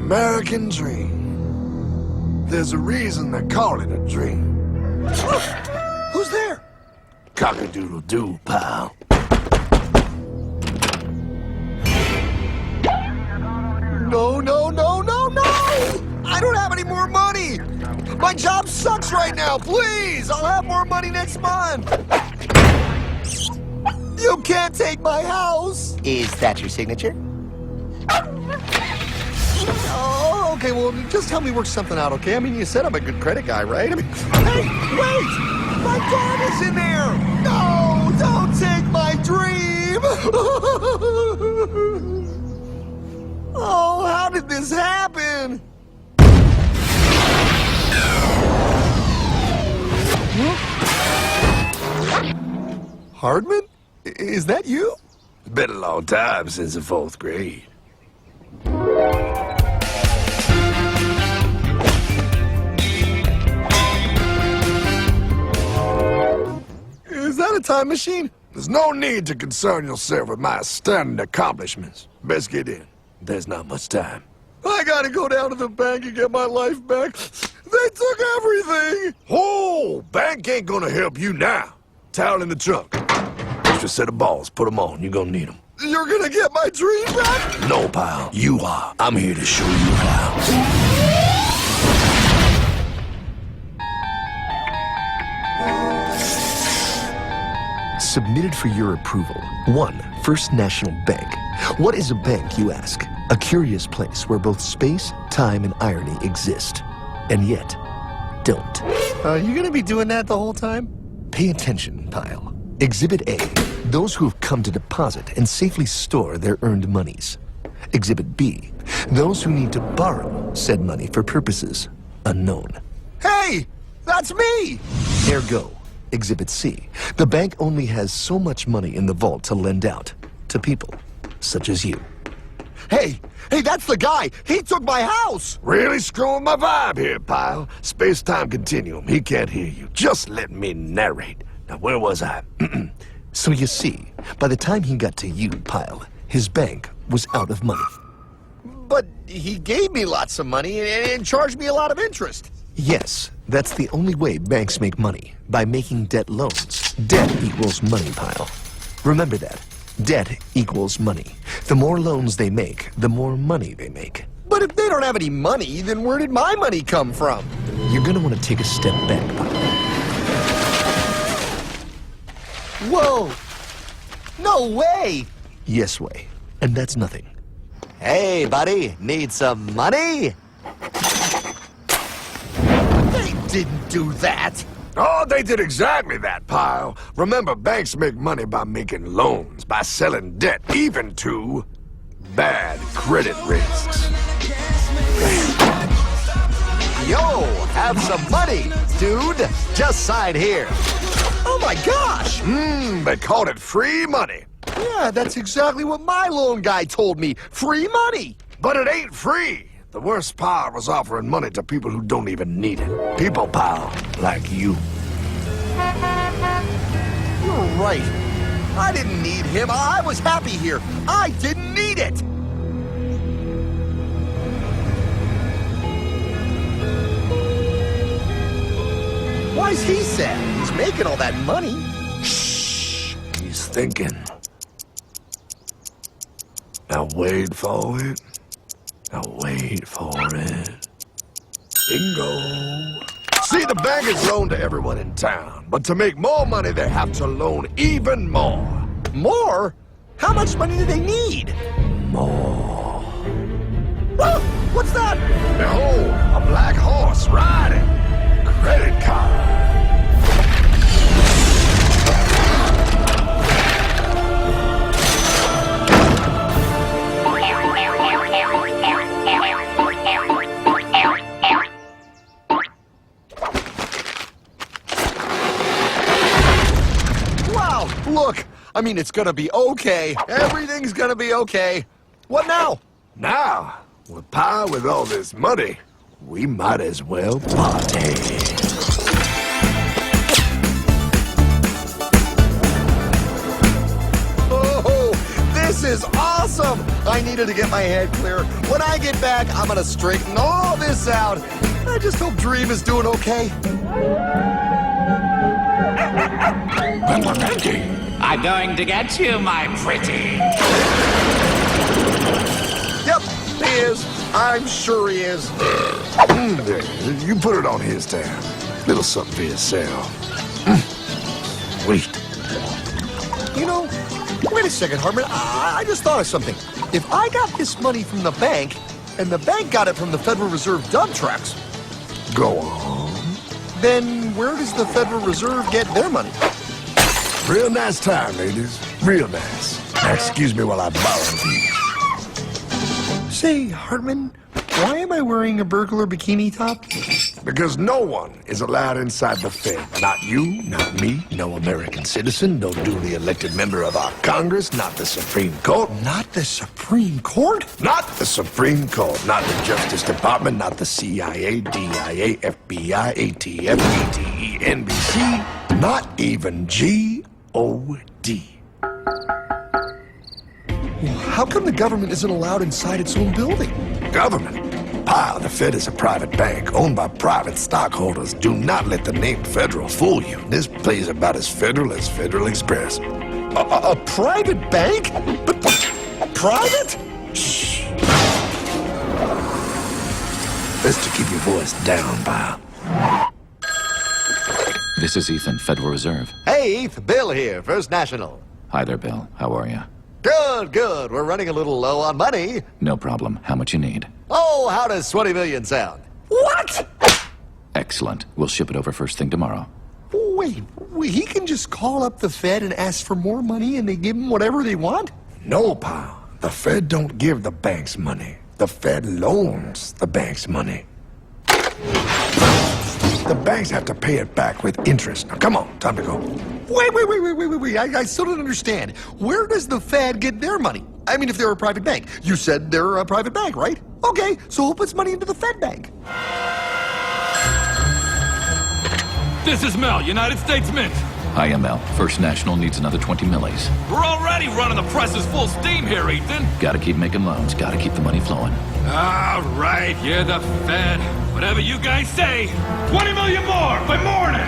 American dream. There's a reason they call it a dream. Who's there? Cock-a-doodle-doo, pal. No, no, no, no, no! I don't have any more money! My job sucks right now, please! I'll have more money next month! You can't take my house! Is that your signature? Oh, okay, well, just help me work something out, okay? I mean, you said I'm a good credit guy, right? I mean, hey, wait! My dog is in there! No, don't take my dream! Oh, how did this happen? Hardman? Is that you? It's been a long time since the 4th grade. Is that a time machine? There's no need to concern yourself with my stunning accomplishments. Best get in. There's not much time. I gotta go down to the bank and get my life back. They took everything! Oh, bank ain't gonna help you now. Towel in the trunk. Extra set of balls. Put them on. You're gonna need them. You're gonna get my dream back? No, pal. You are. I'm here to show you how. Submitted for your approval. 1. First National Bank. What is a bank, you ask? A curious place where both space, time, and irony exist. And yet, don't. Are you gonna be doing that the whole time? Pay attention, pile. Exhibit A. Those who have come to deposit and safely store their earned monies. Exhibit B. Those who need to borrow said money for purposes unknown. Hey! That's me! Ergo. Exhibit C. The bank only has so much money in the vault to lend out to people such as you. Hey! Hey, that's the guy! He took my house! Really screwing my vibe here, pal. Space-time continuum. He can't hear you. Just let me narrate. Now, where was I? So you see, by the time he got to you, Pile, his bank was out of money. But he gave me lots of money and charged me a lot of interest. Yes, that's the only way banks make money, by making debt loans. Debt equals money, Pile. Remember that. Debt equals money. The more loans they make, the more money they make. But if they don't have any money, then where did my money come from? You're gonna want to take a step back, Pile. Whoa! No way! Yes way. And that's nothing. Hey, buddy, need some money? They didn't do that! Oh, they did exactly that, pal. Remember, banks make money by making loans, by selling debt, even to bad credit risks. Yo, have some money, dude. Just sign here. Oh my gosh! They called it free money. Yeah, that's exactly what my loan guy told me. Free money! But it ain't free. The worst part was offering money to people who don't even need it. People, pal, like you. You're right. I didn't need him. I was happy here. I didn't need it! Why's he sad? He's making all that money. Shh. He's thinking. Now wait for it. Now wait for it. Bingo. See, the bank is loaned to everyone in town, but to make more money, they have to loan even more. More? How much money do they need? More. Oh, what's that? Behold, a black horse riding. Credit card. Wow, look. I mean, it's gonna be okay. Everything's gonna be okay. What now? Now, with power with all this money, we might as well party. Oh, this is awesome! I needed to get my head clear. When I get back, I'm gonna straighten all this out. I just hope Dream is doing okay. I'm going to get you, my pretty. Yep, he is. I'm sure he is. There, you put it on his tab. Little something for yourself. Sweet. You know, wait a second, Hartman. I just thought of something. If I got this money from the bank, and the bank got it from the Federal Reserve dump trucks, Go on. then where does the Federal Reserve get their money? Real nice time, ladies. Real nice. Now, excuse me while I borrow these. Say, Hartman, why am I wearing a burglar bikini top? Because no one is allowed inside the Fed. Not you, not me, no American citizen, no duly elected member of our Congress, not the Supreme Court. Not the Supreme Court? Not the Supreme Court, not the Justice Department, not the CIA, DIA, FBI, ATF, ETE, NBC, not even G.O.D. How come the government isn't allowed inside its own building? Government? Pile, the Fed is a private bank owned by private stockholders. Do not let the name Federal fool you. This place is about as federal as Federal Express. A private bank? But private? Shh. Best to keep your voice down, pal. This is Ethan, Federal Reserve. Hey, Eth, Bill here, First National. Hi there, Bill. How are you? Good, good. We're running a little low on money. No problem. How much you need? Oh, how does 20 million sound? What? Excellent. We'll ship it over first thing tomorrow. Wait, he can just call up the Fed and ask for more money and they give him whatever they want? No, pal. The Fed don't give the banks money. The Fed loans the banks money. The banks have to pay it back with interest. Now, come on, time to go. Wait. I still don't understand. Where does the Fed get their money? I mean, if they're a private bank. You said they're a private bank, right? Okay, so who puts money into the Fed bank? This is Mel, United States Mint. Hi, ML. First National needs another 20 millis. We're already running the presses full steam here, Ethan. Gotta keep making loans. Gotta keep the money flowing. All right, you're the Fed. Whatever you guys say. 20 million more by morning.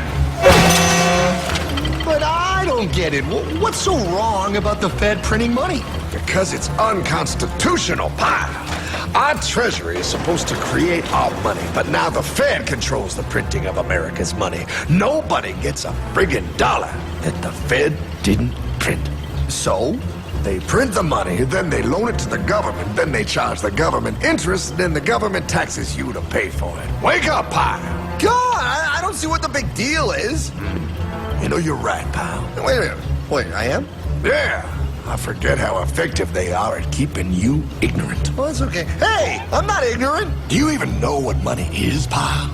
But I don't get it. What's so wrong about the Fed printing money? Because it's unconstitutional, pal. Our Treasury is supposed to create our money, but now the Fed controls the printing of America's money. Nobody gets a friggin' dollar that the Fed didn't print. So? They print the money, then they loan it to the government, then they charge the government interest, then the government taxes you to pay for it. Wake up, pal! God, I don't see what the big deal is. You know, you're right, pal. Wait a minute. Wait, I am? Yeah, I forget how effective they are at keeping you ignorant. Well, that's okay. Hey, I'm not ignorant. Do you even know what money is, pal?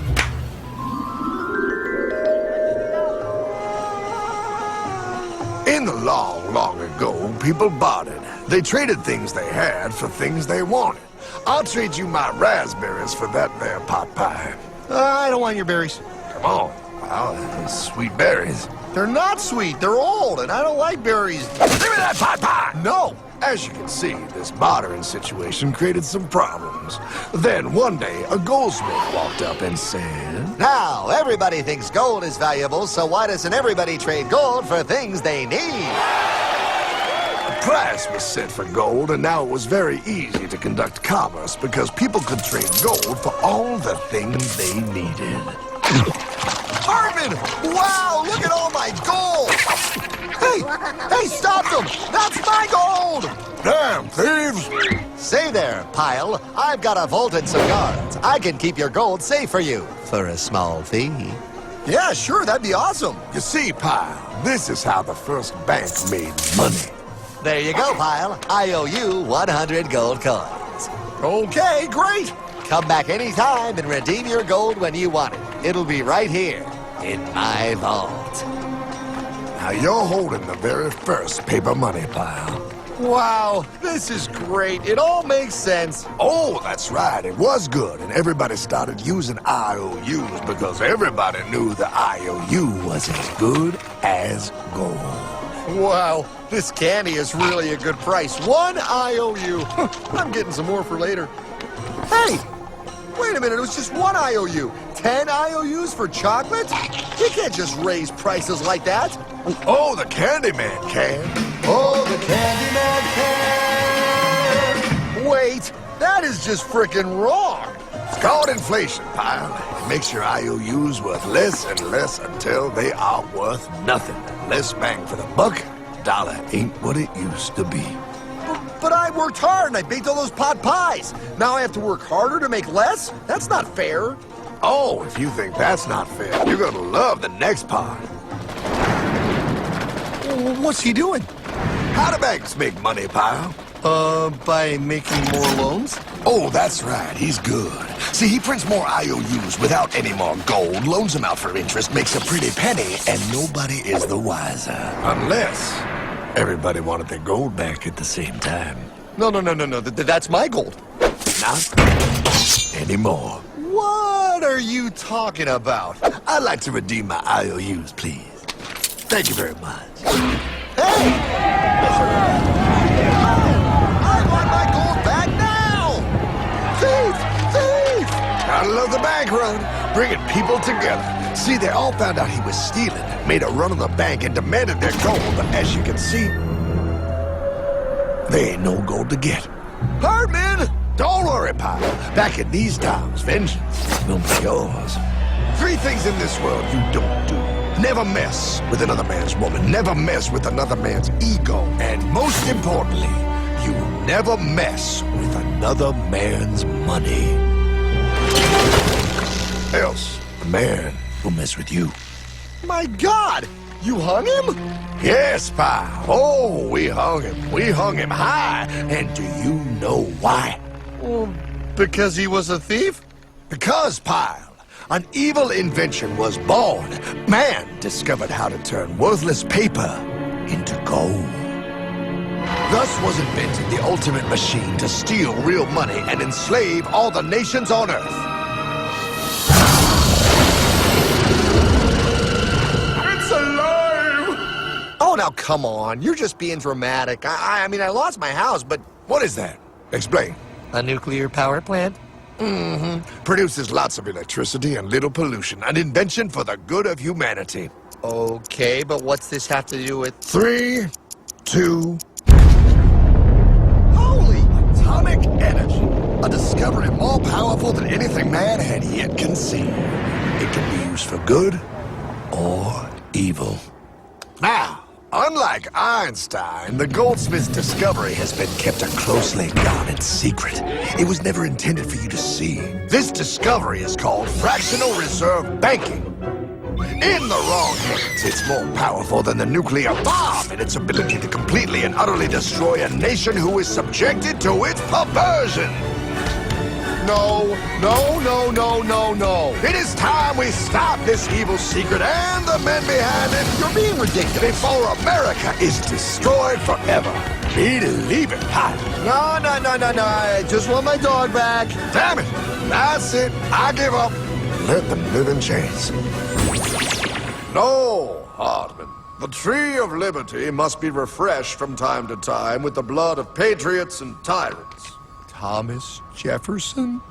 In the long ago, people bartered. They traded things they had for things they wanted. I'll trade you my raspberries for that there pot pie. I don't want your berries. Come on, pal, those sweet berries. They're not sweet. They're old, and I don't like berries. Give me that pot pie! No. As you can see, this bartering situation created some problems. Then one day, a goldsmith walked up and said, Now, everybody thinks gold is valuable, so why doesn't everybody trade gold for things they need? a price was set for gold, and now it was very easy to conduct commerce because people could trade gold for all the things they needed. Hartman! Wow, look at all my gold! Hey, stop them! That's my gold! Damn thieves! Say there, Pile. I've got a vault and some guards. I can keep your gold safe for you for a small fee. Yeah, sure, that'd be awesome. You see, pal, this is how the first bank made money. There you go, Pile. I owe you 100 gold coins. Okay, great. Come back anytime and redeem your gold when you want it. It'll be right here in my vault. Now you're holding the very first paper money, pal. Wow, this is great. It all makes sense. Oh, that's right. It was good, and everybody started using IOUs because everybody knew the IOU was as good as gold. Wow, This candy is really a good price. 1 IOU. I'm getting some more for later. Hey! Wait a minute, it was just 1 IOU. 10 IOUs for chocolate? You can't just raise prices like that. Oh, the Candyman can. Oh, the Candyman can! Wait, that is just frickin' wrong. It's called inflation, pal. It makes your IOUs worth less and less until they are worth nothing. Less bang for the buck. Dollar ain't what it used to be. But I worked hard and I baked all those pot pies. Now I have to work harder to make less? That's not fair. Oh, if you think that's not fair, you're gonna love the next part. What's he doing? How do banks make money, pal? By making more loans? Oh, that's right. He's good. See, he prints more IOUs without any more gold, loans them out for interest, makes a pretty penny, and nobody is the wiser. Unless everybody wanted their gold back at the same time. No. That's my gold. Not anymore. What are you talking about? I'd like to redeem my IOUs, please. Thank you very much. Hey! I want my gold back now! Thief! Thief! Gotta love the bank run, bringing people together. See, they all found out he was stealing, made a run on the bank, and demanded their gold. But as you can see, there ain't no gold to get. Hardman! Don't worry, pal. Back in these times, vengeance will be yours. 3 things in this world you don't do. Never mess with another man's woman. Never mess with another man's ego. And most importantly, you never mess with another man's money. Else, the man will mess with you. My God! You hung him? Yes, pal. Oh, we hung him. We hung him high. And do you know why? Well, because he was a thief? Because, pal, an evil invention was born. Man discovered how to turn worthless paper into gold. Thus was invented the ultimate machine to steal real money and enslave all the nations on Earth. It's alive! Oh, now come on. You're just being dramatic. I mean, I lost my house, but... What is that? Explain. A nuclear power plant? Mm-hmm. Produces lots of electricity and little pollution. An invention for the good of humanity. Okay, but what's this have to do with... 3, 2... Holy! Atomic energy. A discovery more powerful than anything man had yet conceived. It can be used for good or evil. Now, unlike Einstein, the goldsmith's discovery has been kept a closely guarded secret. It was never intended for you to see. This discovery is called fractional reserve banking. In the wrong hands, it's more powerful than the nuclear bomb in its ability to completely and utterly destroy a nation who is subjected to its perversion. No. It is time we stop this evil secret and the men behind it. You're being ridiculous. Before America is destroyed forever. Believe it, Pot. No. I just want my dog back. Damn it. That's it. I give up. Let them live in chains. No, Hardman. The tree of liberty must be refreshed from time to time with the blood of patriots and tyrants. Thomas Jefferson?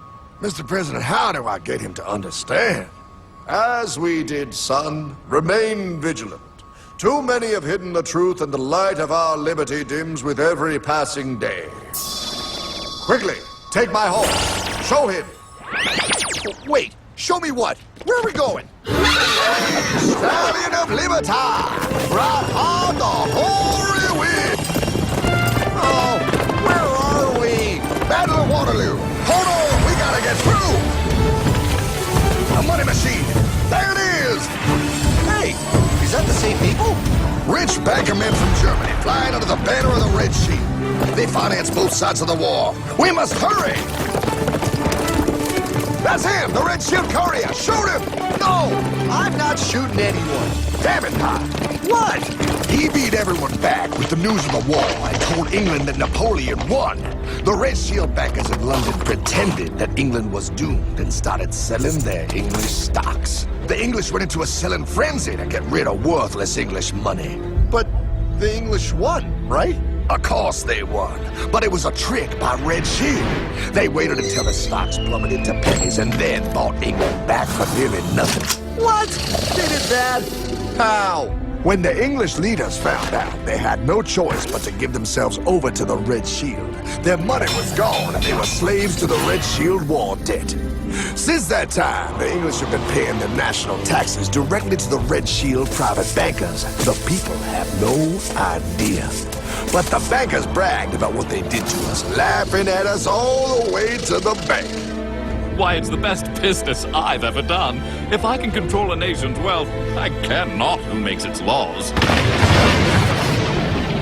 Mr. President, how do I get him to understand? As we did, son, remain vigilant. Too many have hidden the truth, and the light of our liberty dims with every passing day. Quickly, take my horse. Show him. Wait, show me what? Where are we going? Stallion of Liberty! Brought on the hoary wind! Oh, where are we? Battle of Waterloo! Hold on, we gotta get through! A money machine! There it is! Hey, is that the same people? Rich banker men from Germany flying under the banner of the Red Sheet. They finance both sides of the war. We must hurry! That's him, the Red Shield courier! Shoot him! No, I'm not shooting anyone. Damn it, Pop! What? He beat everyone back with the news of the war and told England that Napoleon won. The Red Shield bankers in London pretended that England was doomed and started selling their English stocks. The English went into a selling frenzy to get rid of worthless English money. But The English won, right? Of course they won, but it was a trick by Red Shield. They waited until the stocks plummeted to pennies and then bought England back for nearly nothing. What? They did that? How? When the English leaders found out, they had no choice but to give themselves over to the Red Shield. Their money was gone, and they were slaves to the Red Shield war debt. Since that time, the English have been paying their national taxes directly to the Red Shield private bankers. The people have no idea. But the bankers bragged about what they did to us, laughing at us all the way to the bank. Why, it's the best business I've ever done. If I can control a nation's wealth, I care not who makes its laws.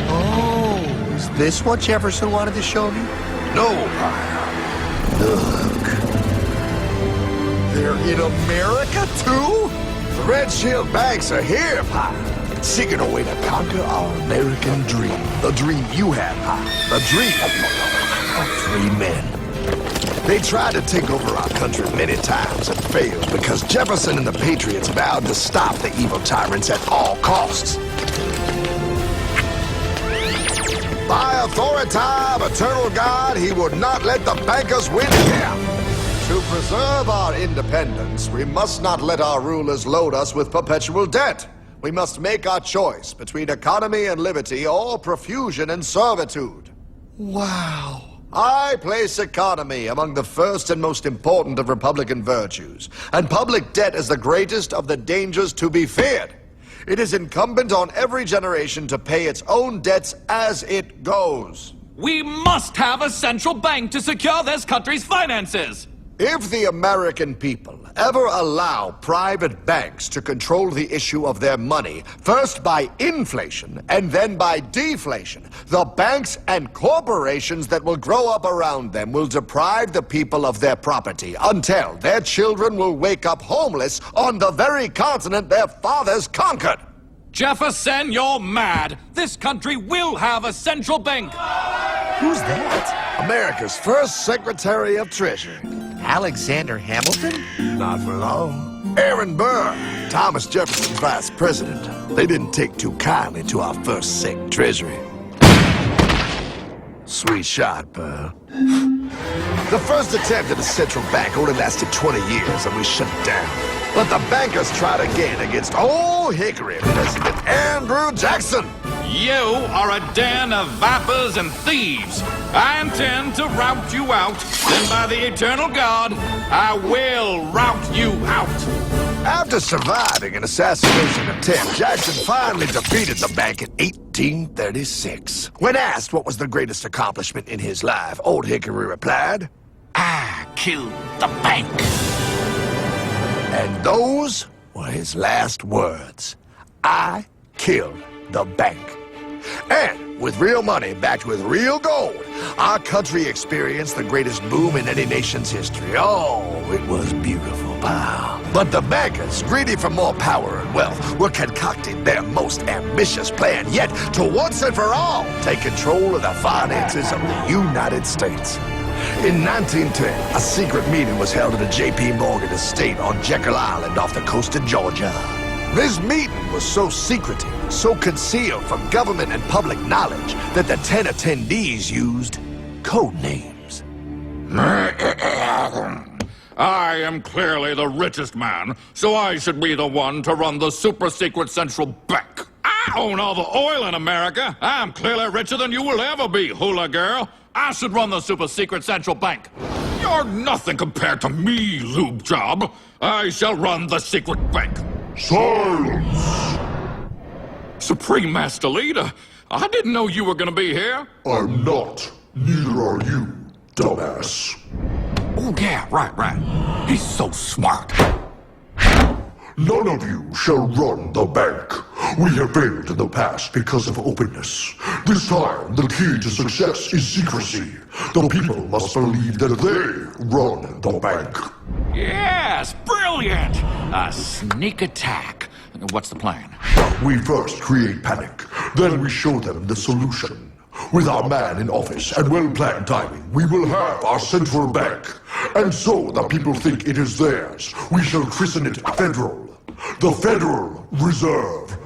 Oh, is this what Jefferson wanted to show me? No, Pyle. Look. They're in America, too? The Red Shield banks are here, Pyle. Seeking a way to conquer our American dream. The dream you have, Pyle. The dream of free men. They tried to take over our country many times and failed because Jefferson and the Patriots vowed to stop the evil tyrants at all costs. By authority of eternal God, he would not let the bankers win again. To preserve our independence, we must not let our rulers load us with perpetual debt. We must make our choice between economy and liberty or profusion and servitude. Wow. I place economy among the first and most important of Republican virtues, and public debt is the greatest of the dangers to be feared. It is incumbent on every generation to pay its own debts as it goes. We must have a central bank to secure this country's finances. If the American people ever allow private banks to control the issue of their money, first by inflation and then by deflation, the banks and corporations that will grow up around them will deprive the people of their property until their children will wake up homeless on the very continent their fathers conquered. Jefferson, you're mad. This country will have a central bank. Who's that? America's first Secretary of Treasury. Alexander Hamilton? Not for long. Aaron Burr, Thomas Jefferson's vice president. They didn't take too kindly to our first Sec Treasury. Sweet shot, Burr. The first attempt at a central bank only lasted 20 years and we shut it down. But the bankers tried again against Old Hickory President Andrew Jackson. You are a den of vipers and thieves. I intend to rout you out. Then by the eternal God, I will rout you out. After surviving an assassination attempt, Jackson finally defeated the bank in 1836. When asked what was the greatest accomplishment in his life, Old Hickory replied, I killed the bank. and those were his last words. I killed the bank. And with real money backed with real gold, our country experienced the greatest boom in any nation's history. Oh, it was beautiful, pal. But the bankers, greedy for more power and wealth, were concocting their most ambitious plan yet to once and for all take control of the finances of the United States. In 1910, a secret meeting was held at a J.P. Morgan estate on Jekyll Island off the coast of Georgia. This meeting was so secretive, so concealed from government and public knowledge that the 10 attendees used code names. I am clearly the richest man, so I should be the one to run the super-secret central bank. I own all the oil in America. I'm clearly richer than you will ever be, hula girl. I should run the super-secret central bank. You're nothing compared to me, lube job. I shall run the secret bank. Silence! Supreme Master Leader, I didn't know you were gonna be here. I'm not. Neither are you, dumbass. Oh, yeah, right. He's so smart. None of you shall run the bank. We have failed in the past because of openness. This time, the key to success is secrecy. The people must believe that they run the bank. Yes, brilliant. A sneak attack. What's the plan? We first create panic, then we show them the solution. With our man in office and well-planned timing, we will have our central bank. And so the people think it is theirs. We shall christen it Federal. The Federal Reserve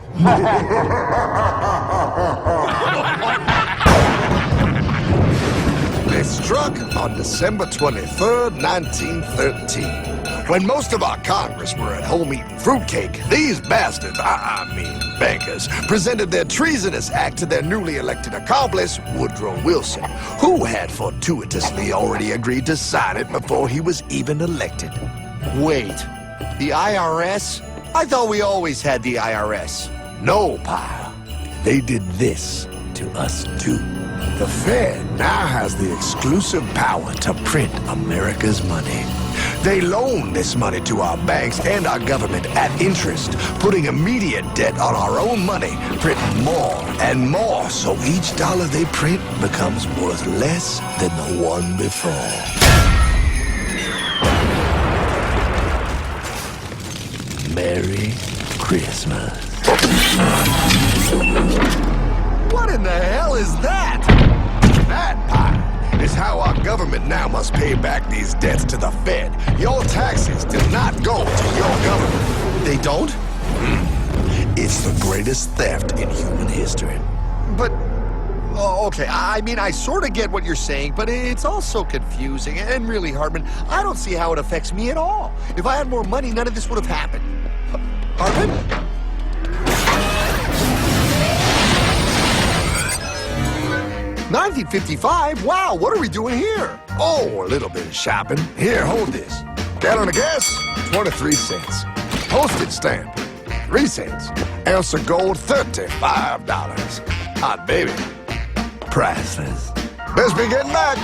They struck on December 23rd, 1913. When most of our Congress were at home eating fruitcake, these bastards, I mean bankers, presented their treasonous act to their newly elected accomplice, Woodrow Wilson, who had fortuitously already agreed to sign it before he was even elected. Wait, the IRS? I thought we always had the IRS. No, pal. They did this to us too. The Fed now has the exclusive power to print America's money. They loan this money to our banks and our government at interest, putting immediate debt on our own money, printing more and more, so each dollar they print becomes worth less than the one before. Merry Christmas. What in the hell is that? That, pie, is how our government now must pay back these debts to the Fed. Your taxes do not go to your government. They don't? It's the greatest theft in human history. But, oh, okay, I mean, I sort of get what you're saying, but it's all so confusing. And really, Hartman, I don't see how it affects me at all. If I had more money, none of this would have happened. Hartman? 1955? Wow, what are we doing here? Oh, a little bit of shopping. Here, hold this. Gallon of gas, 23 cents. Postage stamp, 3 cents. Ounce of gold, $35. Hot baby. Priceless. Best be getting back.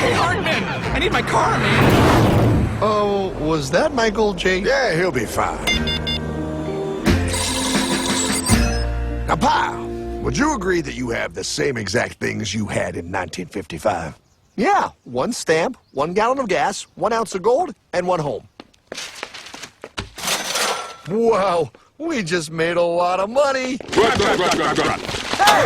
Hey, Hartman! I need my car, man! Oh, was that Michael J? Yeah, he'll be fine. Now, pal, would you agree that you have the same exact things you had in 1955? Yeah, 1 stamp, 1 gallon of gas, 1 ounce of gold, and 1 home. Wow, we just made a lot of money. Hey!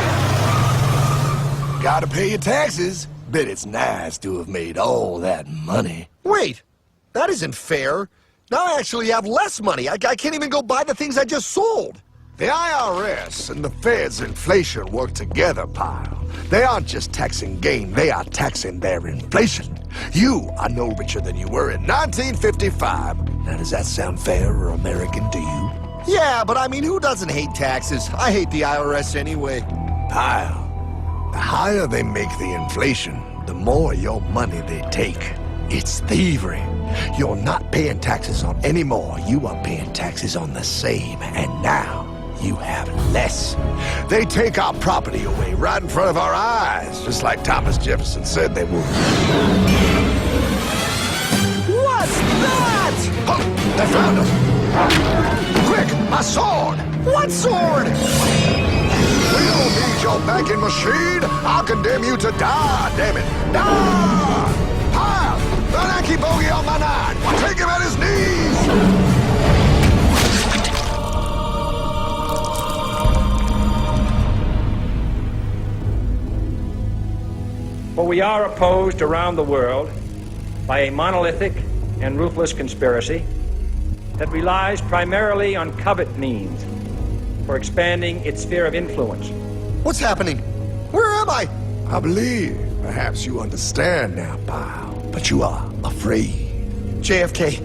Gotta pay your taxes. Bet it's nice to have made all that money. Wait, that isn't fair. Now I actually have less money. I can't even go buy the things I just sold. The IRS and the Fed's inflation work together, pal. They aren't just taxing gain, they are taxing their inflation. You are no richer than you were in 1955. Now, does that sound fair or American to you? Yeah, but I mean, who doesn't hate taxes? I hate the IRS anyway. Pal, the higher they make the inflation, the more your money they take. It's thievery. You're not paying taxes on any more. You are paying taxes on the same, and now you have less. They take our property away right in front of our eyes, just like Thomas Jefferson said they would. What's that? Oh, they found us! Quick, my sword! What sword? We don't need your banking machine! I'll condemn you to die, damn it! Die! Pile! The Yankee bogey on my 9! Take him at his knees! For we are opposed around the world by a monolithic and ruthless conspiracy that relies primarily on covert means for expanding its sphere of influence. What's happening? Where am I? I believe perhaps you understand now, pal, but you are afraid. JFK.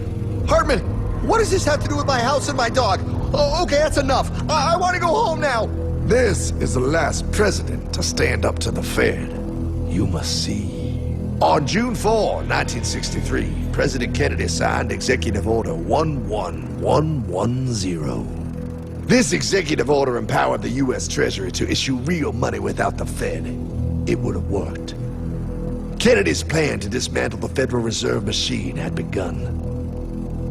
Hartman, what does this have to do with my house and my dog? Oh, okay, that's enough. I want to go home now. This is the last president to stand up to the Fed. You must see. On June 4, 1963, President Kennedy signed Executive Order 11110. This executive order empowered the U.S. Treasury to issue real money without the Fed. It would have worked. Kennedy's plan to dismantle the Federal Reserve machine had begun.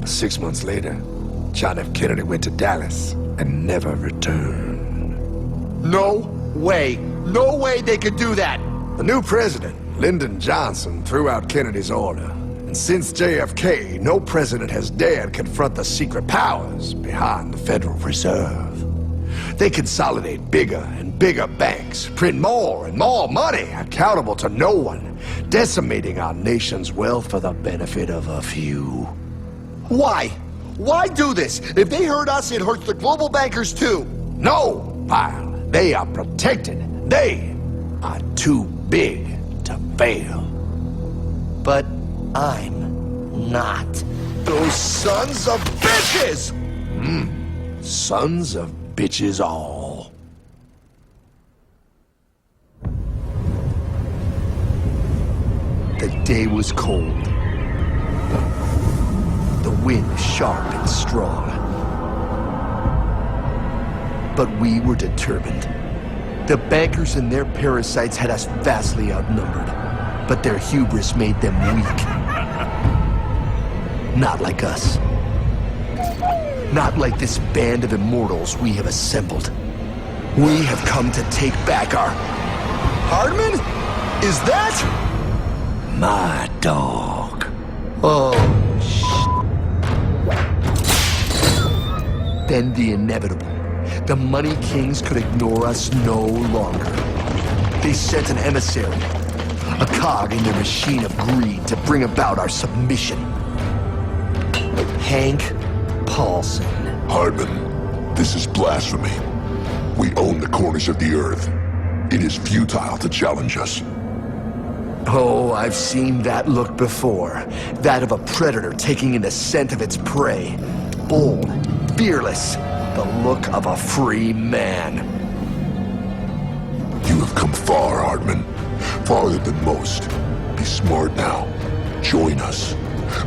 6 months later, John F. Kennedy went to Dallas and never returned. No way. No way they could do that. The new president, Lyndon Johnson, threw out Kennedy's order. And since JFK, no president has dared confront the secret powers behind the Federal Reserve. They consolidate bigger and bigger banks, print more and more money, accountable to no one, decimating our nation's wealth for the benefit of a few. Why? Why do this? If they hurt us, it hurts the global bankers too. No, pal. They are protected. They are too big to fail. But I'm not. Those sons of bitches! Sons of bitches all. The day was cold. The wind sharp and strong. But we were determined. The bankers and their parasites had us vastly outnumbered, but their hubris made them weak. Not like us. Not like this band of immortals we have assembled. We have come to take back our... Hardman? Is that? My dog. Oh, Then the inevitable. The money kings could ignore us no longer. They sent an emissary, a cog in their machine of greed to bring about our submission. Hank Paulson. Hardman, this is blasphemy. We own the corners of the earth. It is futile to challenge us. Oh, I've seen that look before. That of a predator taking in the scent of its prey. Bold, fearless, the look of a free man. You have come far, Hardman. Farther than most. Be smart now. Join us.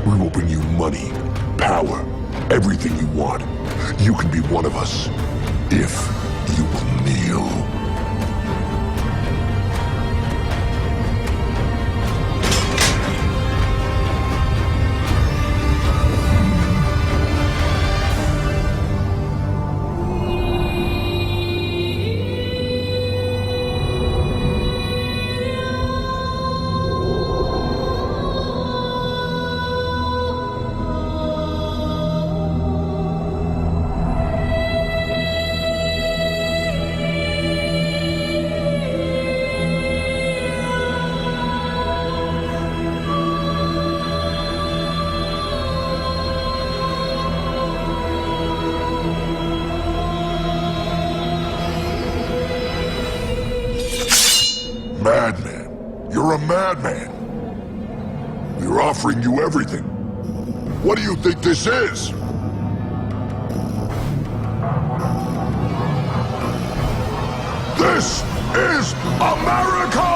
We will bring you money, power, everything you want. You can be one of us, if you will kneel. Madman. You're a madman. We're offering you everything. What do you think this is? This is America!